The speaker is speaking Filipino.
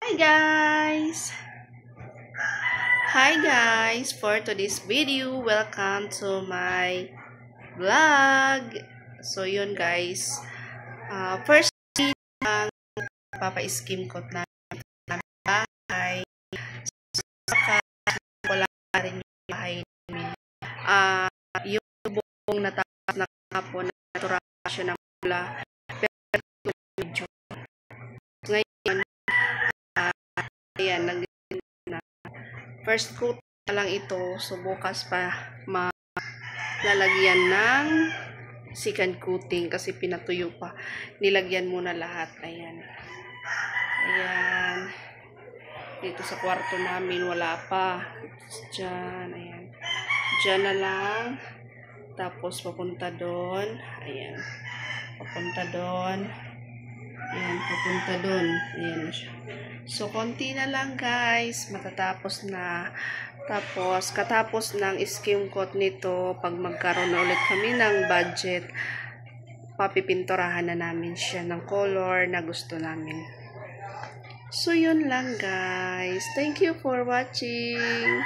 Hi guys! Hi guys! For today's video, welcome to my vlog. So yun guys, first ang papa-skim coat na bahay. Saka ko lang rin yung bahay namin. Yung buong natapos na kapon na naturasyon ng mula. Pero medyo ngayon, ayan, first coat na lang ito. So, bukas pa malalagyan ng second coating kasi pinatuyo pa. Nilagyan muna lahat. Ayan. Ayan. Dito sa kwarto namin, wala pa. Diyan. Ayan. Diyan na lang. Tapos, papunta doon. Ayan. Papunta doon. Ayan. Papunta doon. Ayan na siya. So, konti na lang guys. Matatapos na. Tapos, katapos ng skim coat nito, pag magkaroon na ulit kami ng budget, papipinturahan na namin siya ng color na gusto namin. So, yun lang guys. Thank you for watching.